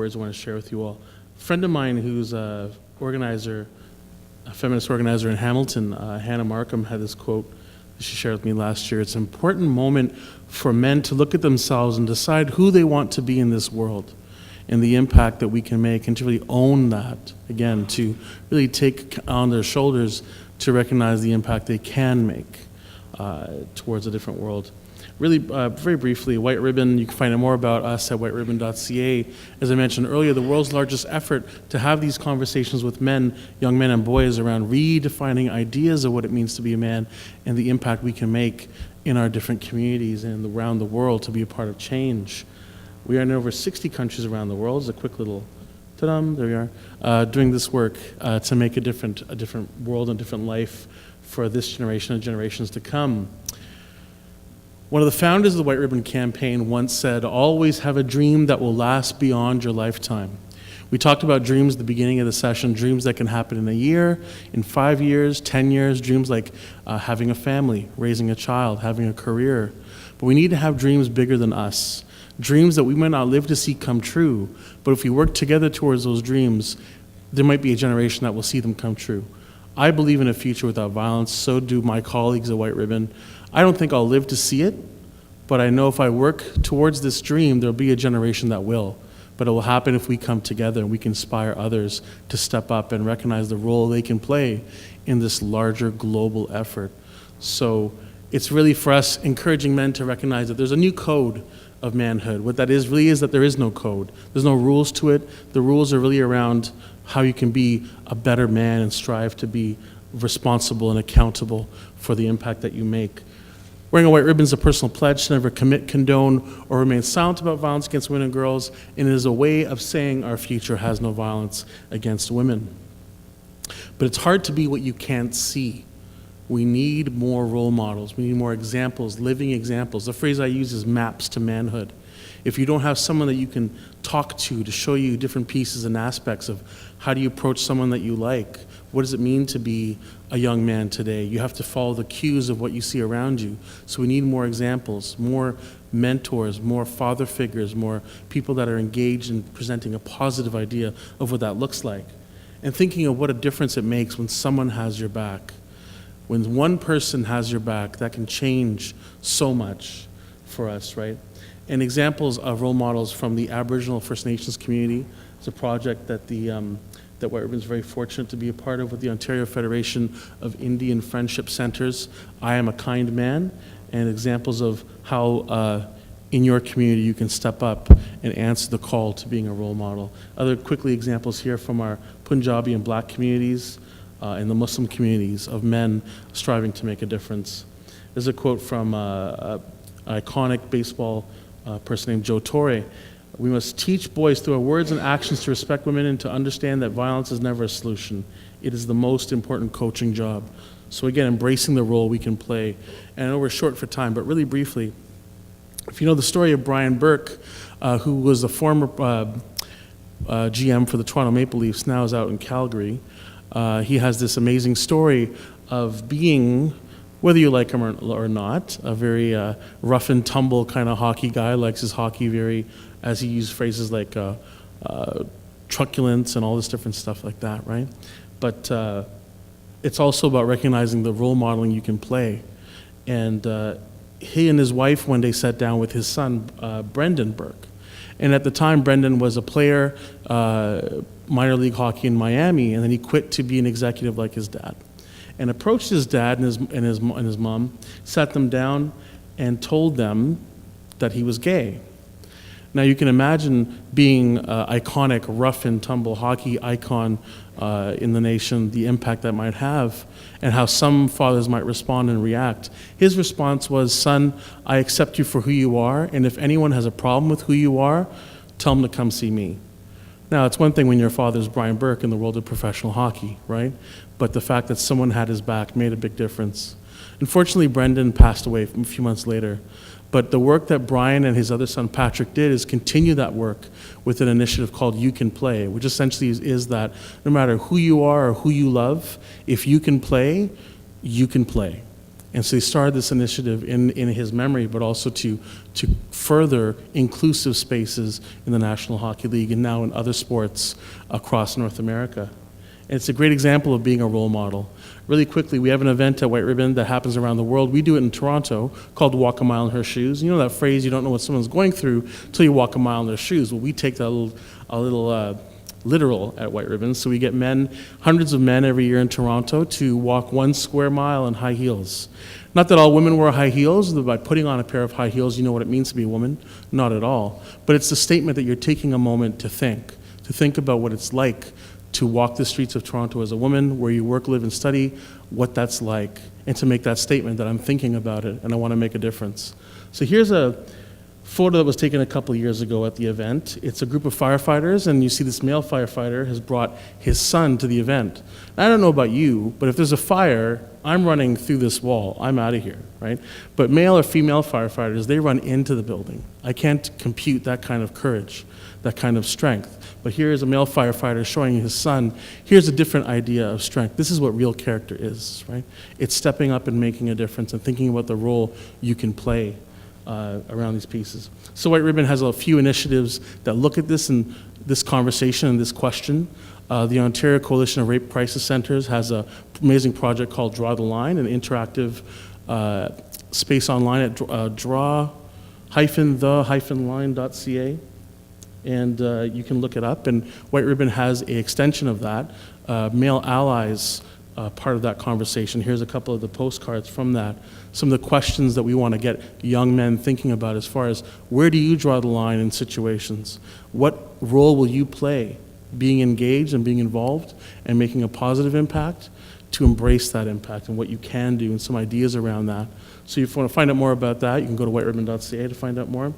words I want to share with you all. A friend of mine who's a feminist organizer in Hamilton, Hannah Markham, had this quote that she shared with me last year. It's an important moment for men to look at themselves and decide who they want to be in this world and the impact that we can make, and to really own that, again, to really take on their shoulders to recognize the impact they can make towards a different world. Really, very briefly, White Ribbon, you can find out more about us at whiteribbon.ca. As I mentioned earlier, the world's largest effort to have these conversations with men, young men and boys, around redefining ideas of what it means to be a man and the impact we can make in our different communities and around the world to be a part of change. We are in over 60 countries around the world. It's a quick little ta-dam, there we are, doing this work to make a different world and different life for this generation and generations to come. One of the founders of the White Ribbon Campaign once said, "Always have a dream that will last beyond your lifetime." We talked about dreams at the beginning of the session, dreams that can happen in a year, in 5 years, 10 years, dreams like having a family, raising a child, having a career. But we need to have dreams bigger than us, dreams that we might not live to see come true, but if we work together towards those dreams, there might be a generation that will see them come true. I believe in a future without violence, so do my colleagues at White Ribbon. I don't think I'll live to see it, but I know if I work towards this dream, there'll be a generation that will. But it will happen if we come together and we can inspire others to step up and recognize the role they can play in this larger global effort. So it's really for us encouraging men to recognize that there's a new code of manhood. What that is really is that there is no code. There's no rules to it. The rules are really around how you can be a better man and strive to be responsible and accountable for the impact that you make. Wearing a white ribbon is a personal pledge to never commit, condone, or remain silent about violence against women and girls, and it is a way of saying our future has no violence against women. But it's hard to be what you can't see. We need more role models. We need more examples, living examples. The phrase I use is maps to manhood. If you don't have someone that you can talk to show you different pieces and aspects of how do you approach someone that you like, what does it mean to be a young man today? You have to follow the cues of what you see around you. So we need more examples, more mentors, more father figures, more people that are engaged in presenting a positive idea of what that looks like. And thinking of what a difference it makes when someone has your back. When one person has your back, that can change so much for us, right? And examples of role models from the Aboriginal First Nations community. It's a project that that White Ribbon is very fortunate to be a part of with the Ontario Federation of Indian Friendship Centers. I Am a Kind Man, and examples of how in your community you can step up and answer the call to being a role model. Other quickly examples here from our Punjabi and Black communities and the Muslim communities of men striving to make a difference. There's a quote from an iconic baseball person named Joe Torre. "We must teach boys through our words and actions to respect women and to understand that violence is never a solution. It is the most important coaching job." So again, embracing the role we can play. And I know we're short for time, but really briefly, if you know the story of Brian Burke, who was the former GM for the Toronto Maple Leafs, now is out in Calgary. He has this amazing story of being, whether you like him or not, a very rough and tumble kind of hockey guy, likes his hockey very, as he used phrases like truculence and all this different stuff like that, right? But it's also about recognizing the role modeling you can play. And he and his wife one day sat down with his son, Brendan Burke. And at the time, Brendan was a player, minor league hockey in Miami, and then he quit to be an executive like his dad. And approached his dad and his mom, sat them down, and told them that he was gay. Now you can imagine being iconic, rough and tumble hockey icon in the nation, the impact that might have, and how some fathers might respond and react. His response was, "Son, I accept you for who you are, and if anyone has a problem with who you are, tell them to come see me." Now, it's one thing when your father's Brian Burke in the world of professional hockey, right? But the fact that someone had his back made a big difference. Unfortunately, Brendan passed away a few months later. But the work that Brian and his other son Patrick did is continue that work with an initiative called You Can Play, which essentially is that no matter who you are or who you love, if you can play, you can play. And so he started this initiative in his memory, but also to further inclusive spaces in the National Hockey League and now in other sports across North America. And it's a great example of being a role model. Really quickly, we have an event at White Ribbon that happens around the world. We do it in Toronto called Walk a Mile in Her Shoes. You know that phrase, you don't know what someone's going through until you walk a mile in their shoes. Well, we take that a little literal at White Ribbon. So we get hundreds of men every year in Toronto to walk 1 square mile in high heels. Not that all women wear high heels, but by putting on a pair of high heels, you know what it means to be a woman. Not at all. But it's the statement that you're taking a moment to think about what it's like to walk the streets of Toronto as a woman, where you work, live, and study, what that's like, and to make that statement that I'm thinking about it and I want to make a difference. So here's a photo that was taken a couple of years ago at the event. It's a group of firefighters, and you see this male firefighter has brought his son to the event. I don't know about you, but if there's a fire, I'm running through this wall. I'm out of here, right? But male or female firefighters, they run into the building. I can't compute that kind of courage, that kind of strength. But here is a male firefighter showing his son, here's a different idea of strength. This is what real character is, right? It's stepping up and making a difference and thinking about the role you can play around these pieces. So White Ribbon has a few initiatives that look at this and this conversation and this question. The Ontario Coalition of Rape Crisis Centers has an amazing project called Draw the Line, an interactive space online at draw-the-line.ca. And you can look it up. And White Ribbon has an extension of that, male allies part of that conversation. Here's a couple of the postcards from that. Some of the questions that we want to get young men thinking about as far as where do you draw the line in situations? What role will you play being engaged and being involved and making a positive impact to embrace that impact and what you can do and some ideas around that. So if you want to find out more about that, you can go to whiteribbon.ca to find out more.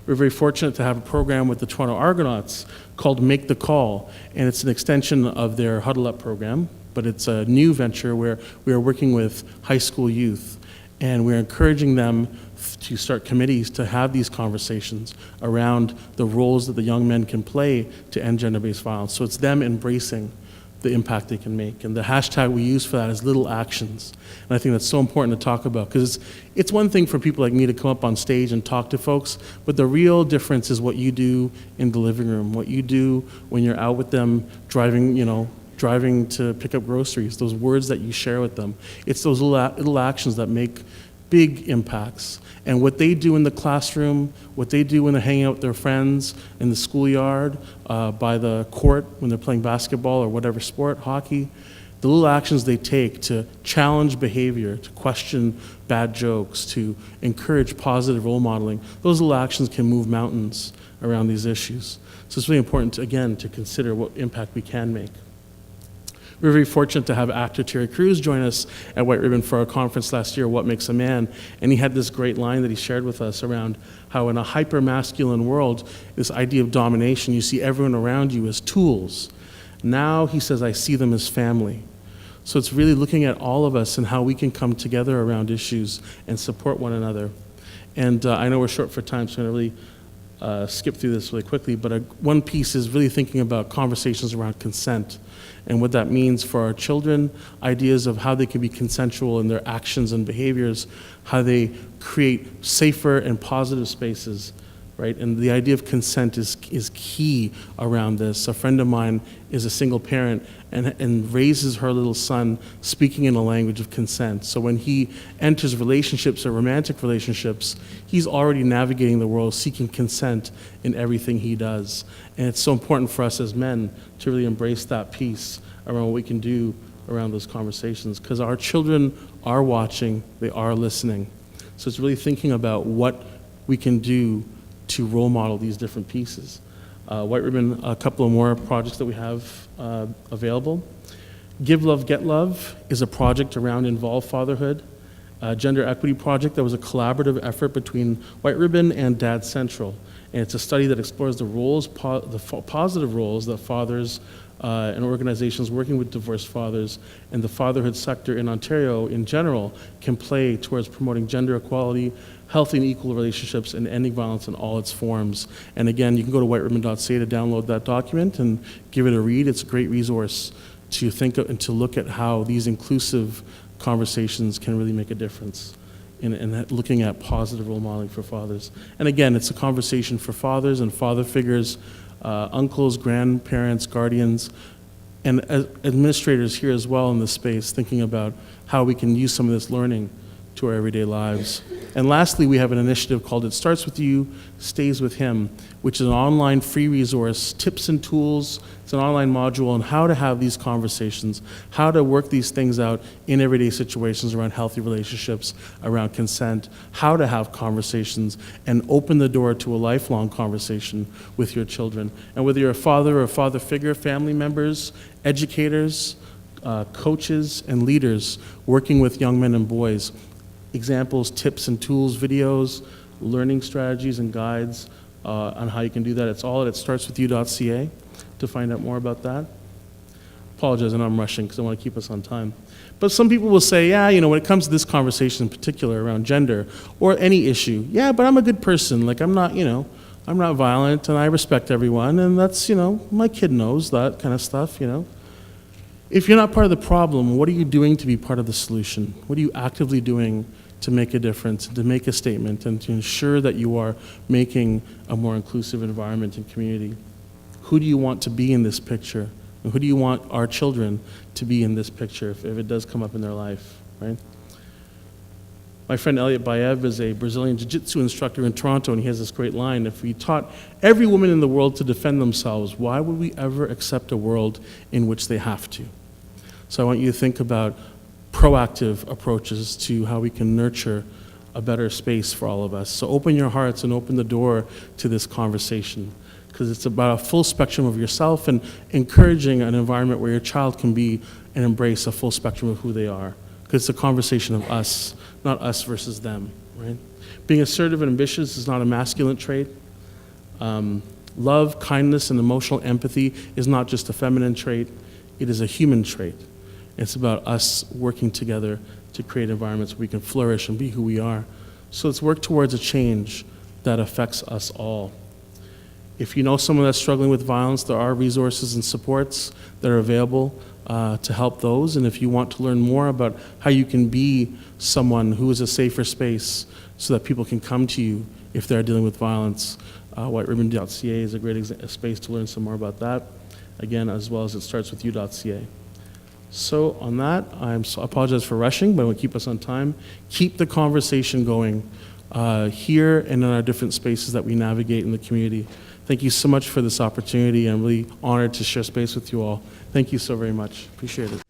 We're very fortunate to have a program with the Toronto Argonauts called Make the Call, and it's an extension of their Huddle Up program, but it's a new venture where we are working with high school youth, and we're encouraging them to start committees to have these conversations around the roles that the young men can play to end gender-based violence. So it's them embracing the impact they can make. And the hashtag we use for that is little actions. And I think that's so important to talk about, because it's one thing for people like me to come up on stage and talk to folks, but the real difference is what you do in the living room, what you do when you're out with them driving to pick up groceries, those words that you share with them. It's those little actions that make big impacts. And what they do in the classroom, what they do when they're hanging out with their friends in the schoolyard, by the court when they're playing basketball or whatever sport, hockey, the little actions they take to challenge behavior, to question bad jokes, to encourage positive role modeling, those little actions can move mountains around these issues. So it's really important, again, to consider what impact we can make. We were very fortunate to have actor Terry Crews join us at White Ribbon for our conference last year, What Makes a Man, and he had this great line that he shared with us around how in a hyper-masculine world, this idea of domination, you see everyone around you as tools. Now, he says, I see them as family. So it's really looking at all of us and how we can come together around issues and support one another. And I know we're short for time, so I'm going to really skip through this really quickly, but one piece is really thinking about conversations around consent and what that means for our children, ideas of how they can be consensual in their actions and behaviors, how they create safer and positive spaces, right? And the idea of consent is key around this. A friend of mine is a single parent and raises her little son speaking in a language of consent. So when he enters relationships or romantic relationships, he's already navigating the world seeking consent in everything he does. And it's so important for us as men to really embrace that piece around what we can do around those conversations, because our children are watching, they are listening. So it's really thinking about what we can do to role model these different pieces. White Ribbon, a couple of more projects that we have available. Give Love, Get Love is a project around involved fatherhood. Gender equity project that was a collaborative effort between White Ribbon and Dad Central. And it's a study that explores the roles, the positive roles that fathers and organizations working with divorced fathers and the fatherhood sector in Ontario in general can play towards promoting gender equality, healthy and equal relationships, and ending violence in all its forms. And again, you can go to whiteribbon.ca to download that document and give it a read. It's a great resource to think of and to look at how these inclusive conversations can really make a difference in looking at positive role modeling for fathers. And again, it's a conversation for fathers and father figures, uncles, grandparents, guardians, and administrators here as well in this space, thinking about how we can use some of this learning to our everyday lives. And lastly, we have an initiative called It Starts With You, Stays With Him, which is an online free resource, tips and tools. It's an online module on how to have these conversations, how to work these things out in everyday situations around healthy relationships, around consent, how to have conversations and open the door to a lifelong conversation with your children. And whether you're a father or a father figure, family members, educators, coaches, and leaders working with young men and boys, examples, tips and tools, videos, learning strategies and guides on how you can do that. It's all at startswithyou.ca to find out more about that. Apologize, I know I'm rushing because I want to keep us on time. But some people will say, yeah, when it comes to this conversation in particular around gender or any issue, yeah, but I'm a good person. Like I'm not violent and I respect everyone and that's, my kid knows that kind of stuff, If you're not part of the problem, what are you doing to be part of the solution? What are you actively doing to make a difference, to make a statement, and to ensure that you are making a more inclusive environment and community? Who do you want to be in this picture? And who do you want our children to be in this picture if it does come up in their life, right? My friend Elliot Baev is a Brazilian jiu-jitsu instructor in Toronto, and he has this great line: if we taught every woman in the world to defend themselves, why would we ever accept a world in which they have to? So I want you to think about proactive approaches to how we can nurture a better space for all of us. So open your hearts and open the door to this conversation, because it's about a full spectrum of yourself and encouraging an environment where your child can be and embrace a full spectrum of who they are. Because it's a conversation of us, not us versus them, right? Being assertive and ambitious is not a masculine trait. Love, kindness, and emotional empathy is not just a feminine trait, it is a human trait. It's about us working together to create environments where we can flourish and be who we are. So let's work towards a change that affects us all. If you know someone that's struggling with violence, there are resources and supports that are available to help those. And if you want to learn more about how you can be someone who is a safer space so that people can come to you if they're dealing with violence, whiteribbon.ca is a great space to learn some more about that. Again, as well as it starts with you.ca. So on that, I apologize for rushing, but I will keep us on time. Keep the conversation going here and in our different spaces that we navigate in the community. Thank you so much for this opportunity. I'm really honored to share space with you all. Thank you so very much. Appreciate it.